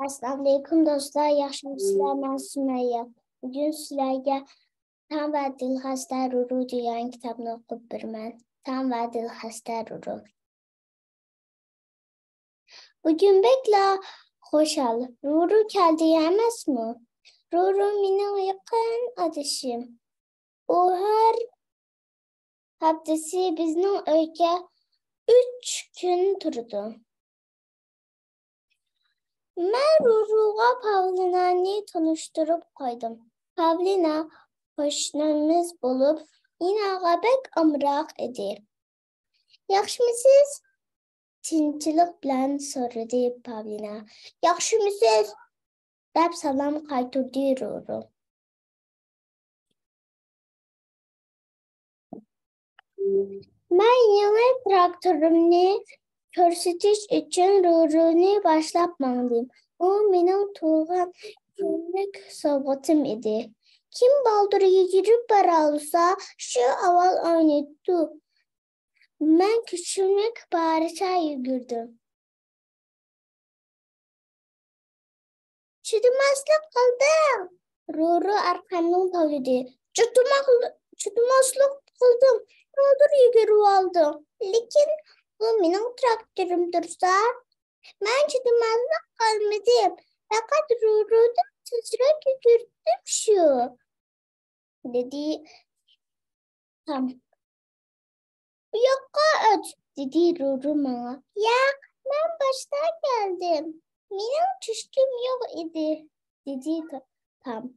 Assalamu alaikum dostlar, yaxşımısınızlar? Mən Sümeyyə. Bugün sizlərə Tam və Dilxəstə Ruru deyən kitabını oxuyub bilmən. Tam və Dilxəstə Ruru. Bugün beklə xoşal. Ruru gəldi yəməsmi? Ruru mənim yaxın adışım. O hər həftəsi bizim öydə 3 gün durdu. Mən Ruru'ya Pavlina'nı tanıştırıp koydum. Pavlina hoşnamız bulup yine bek amrak edir. Yaxşımısınız? Tinçilik bilen sorudu Pavlina. Yaxşımısınız? Dep salam qaytırdı Ruru. Ben yeni traktörümü görsetiş için Ruru'nu başlatmalıyım. O benim tuğan günlük sohbetim idi. Kim baldırıya girip baralsa şu aval oynadı. Ben küçülmek parça yürüdüm. Çıtımazlık kaldım. Ruru arkamdan tavladı. Çıtımazlık kaldım. Baldırıya girip aldım. Lakin bu benim traktörüm dursa ben çıtımazlık kalmadım. Fakat Ruru'da sıçra götürdüm şu. Dedi tam. Yok öt dedi Ruru bana. Ya ben başta geldim. Benim çüştüm yok idi dedi tam.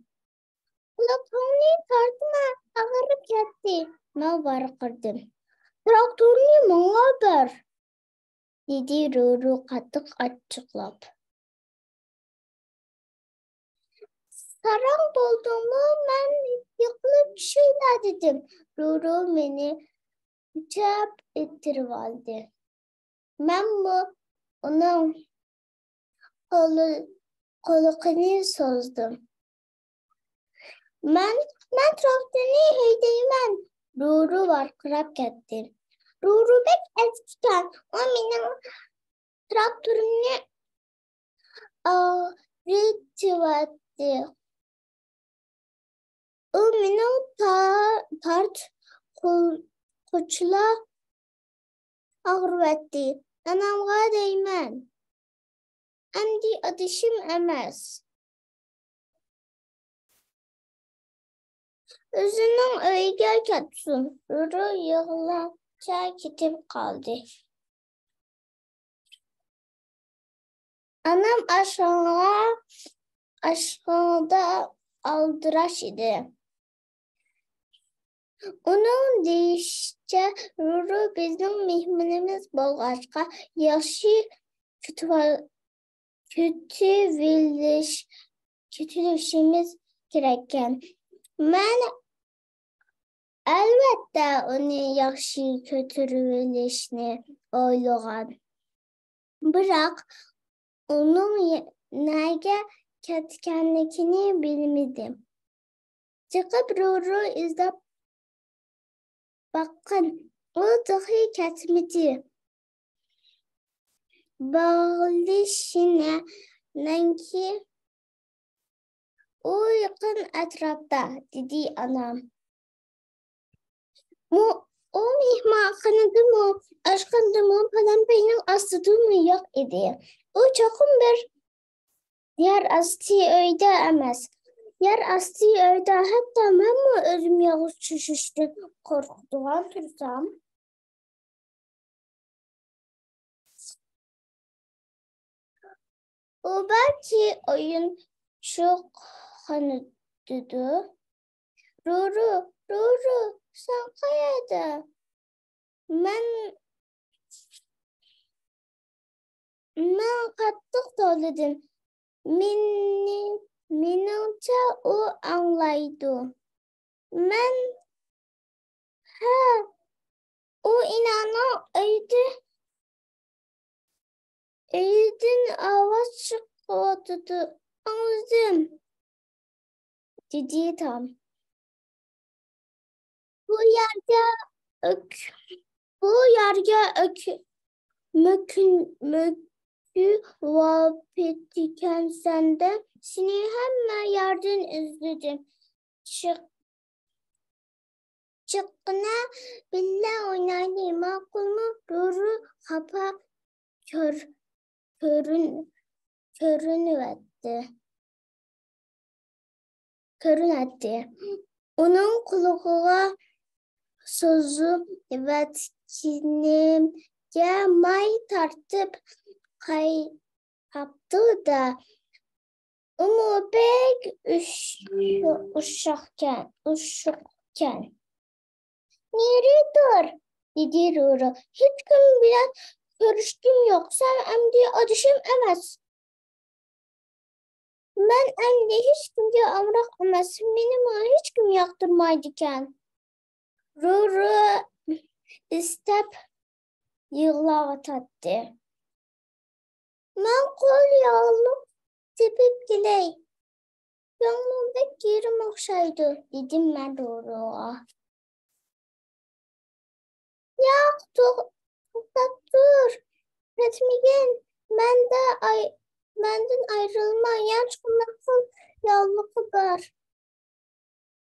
Kulaklarını tartıma ağırıp yattı. Ben varıkırdım. Traktörünü bana ver dedi Ruru katık açıklap. Sarang olduğumu ben yıkılıp şeyler dedim. Ruru beni uçap ettirvaldi. Ben bu onun kolukunu sozdum. Ben traktörünü heydeyim. Ruru var kırap gitti. Ruru bek eskiden o benim traktörünü rıtıvattı. O benim tart koçla ağırvetti. Anamğa değmen. Endi adışım emez. Özünün öyge katsın. Ruru yığılacağı gidip kaldı. Anam aşağıda aldıraş idi. Onun deyişçe Ruru bizim mehmanımız bolğaçqa yaşı kötülüşümüz gereken. Ben elbette onu yaxşı kötülüşünü oyluğam. Bırak onun neye ketkenlikini bilmedim. Çıkıp Ruru izlep bakın o dahi ketmedi. Bağlışına nenki o yakın etrafta dedi anam. O mihma kanadı mı, aşkındı mı falan benim asıdı mı yok idi. O çakın bir yer astı öyde emez. Yer astı öyde hatta ben mi özüm yağız çüşüştü korktuğum tursam. O belki oyun çok kanıdıdı. Ruru sen kayada. Ben kattık doladım. Minunca o anlaydı. O inanın öydün avaz çıkıyordu. Anladım. Dedi tam. Bu yarga mükün vapetiken senden seni hemen yerden izledim. Çıkkına bile oynayayım aklımı doğru kapa körün etti. Onun kulağı sözü evet may tartıp kaptı da pek uşakken. Nereye dur? Dedi Ruru. Hiç kim bilen görüştüm yok. Sen emdi adışım emez. Ben emdi hiç kimce amrak emez. Benim hiç kim yaktırmaydıken. Ruru istep yığlağı tattı. Ben kol yağlı tepip diley. Yanımda yerim okşaydı. Dedim ben Ruru'a. Ya dur. Etmeyin. Benden ayrılma. Yaşamakın yağlığı var.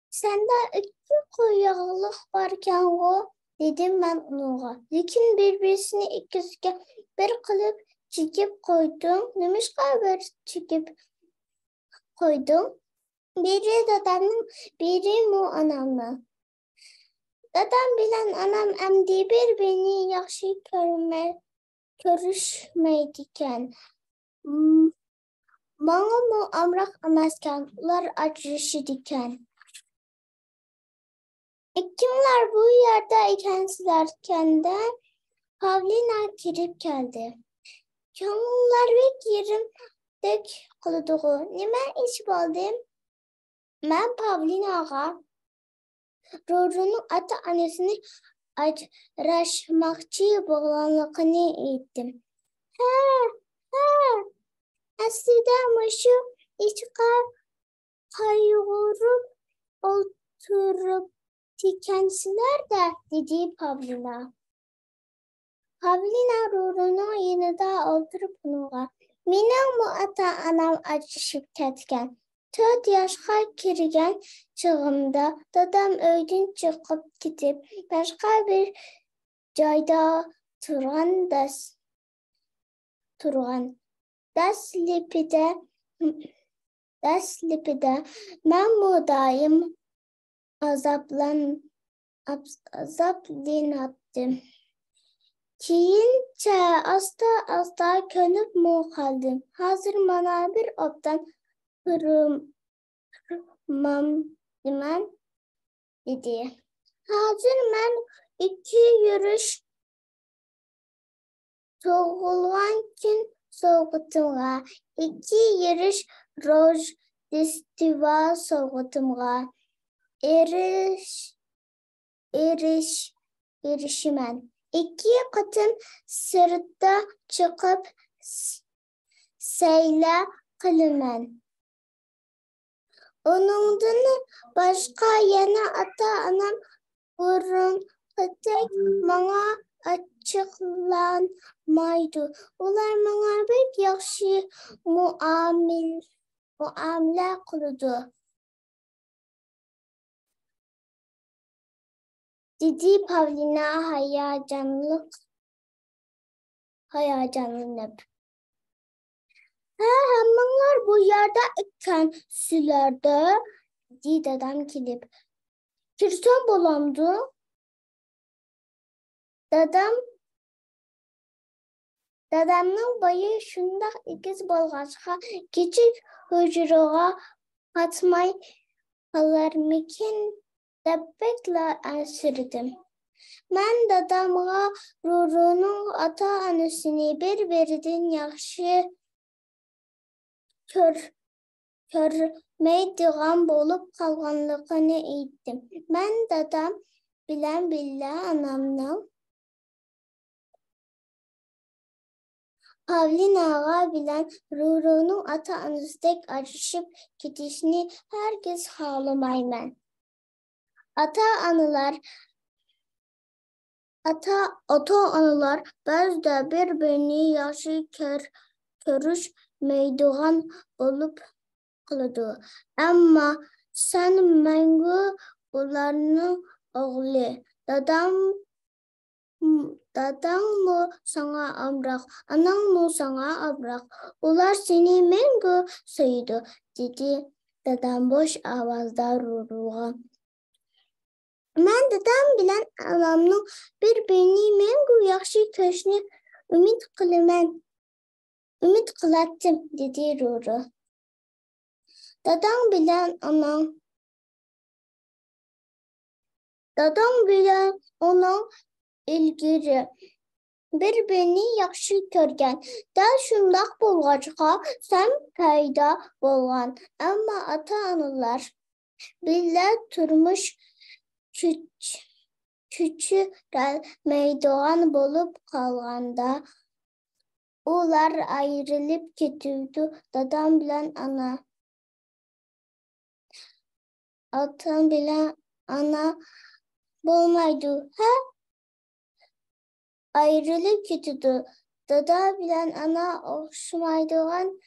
Sende iki koyağlık varken o. Dedim ben ona. Lakin birbirini ikizge bir kılıp çekip koydum. Demiş bir çekip koydum. Biri dedemim, biri mu anamı. Dedem bilen anam emdi bir beni yaxşı görüşmeydiken. Bana mı amrak emezken, ular acışıdiken. Kimler bu yerde ikensizlerken de Pavlina girip geldi. Kanunlar ve yerimdek kılıdığı. Nime iş baldım? Ben Pavlina'ya Ruru'nun ata annesini ajraşmakçı bağlanlığını ettim. Aslında şu içkar kayıyorum oturup dikensiler de dedi Pavlina. Pavlina Ruru'nun yanında oturup onunla. Benim mu ata anam acışıp ketken. 4 yaşa kirgen çağımda dadam öyden çıkıp gidip başka bir joyda turgan daslipide ben buradayım azaplanattım. Keyinçe asta könüp mu kaldım. Hazır bana bir optan kırmam demen dedi. Hazır ben 2 yürüyüş soğulganken soğutumğa. 2 yürüyüş roj destiva soğutumğa. Erişimen. 2 katın sırtta çıkıp seyle kılımen. Onundan başka yana ata anam burun tek bana açıklanmaydı. Ular bana pek yaxşı muamele kıldı. Dedi Pavlina hayacanlanıp. Hemenler bu yerde iken sülerde dedi dedem kilip. Kirsen bolamdı. Dedemnin bayı şunda ikiz bolğaçqa küçük hücrüğa katmay kalarmikin depekle sürdüm. Ben dedemğa Ruru'nun ata annesini birbirinden yaxşı görmeydiğim bolup kalganlığını ettim. Ben dedem bilen anamның Pavlina'ya bilen Ruru'nun ata annesindek acışıp gidişini herkes halamaymen. Ata analar bazda birbirini yaxşı görüşmeydiğen olup kıldı. Ama sen məngü onların oğlu. Dadan mı sana amrak, anan mı sana amrak. Ular seni məngü saydı, dedi dadam boş avazda Ruruğa. Mən dadam bilen anamның bir-birini məngü yaxşı köşünü ümid qılattım, dedi Ruru. Dadam bilen onun ilgili bir-birini yaxşı görgən. Dal şundaq bolğaçqa sen payda bolğan. Amma ata-analar bilə turmuş küçülmeydiğen bolup kalğanda ular ayrılıp ketüydü. Dadam bilen ana. Atan bilen ana bolmaydı. Ayrılıp ketüydü. Dada bilen ana oxşumaydığan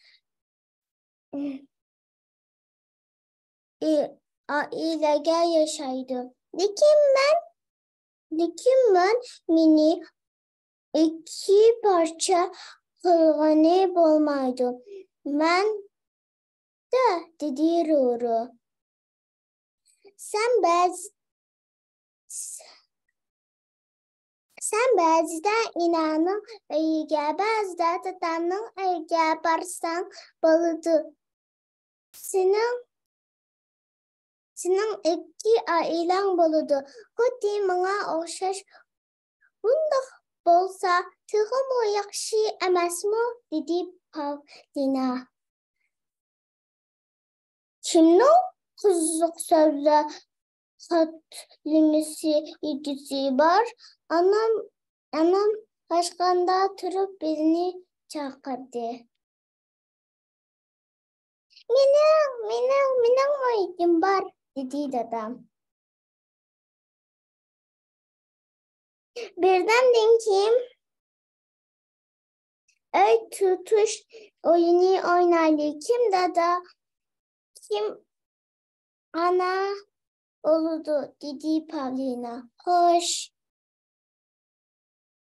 ailəgə yaşaydı. Lakin mən mini iki parça kılğanı bolmaydı. Mən de, dedi Ruru. Sen bəzidə inanın öyüge, bəzidə dadanın öyüge barsan balıdı. Senin iki ailen balıdı. Kuti bana oxşaş. Bundaq bolsa, tığım o yaxşı emasmı, dedi Pavlina. Kimnin kızıq sözlə katlimisi ilgisi var? Anam başkanda turup birini çağırdı. Benim oyun var, dedi dadam. Birden dinkim öy tutuş oyunu oynaydı. Kim dada, kim ana oldu, dedi Pavlina. Hoş.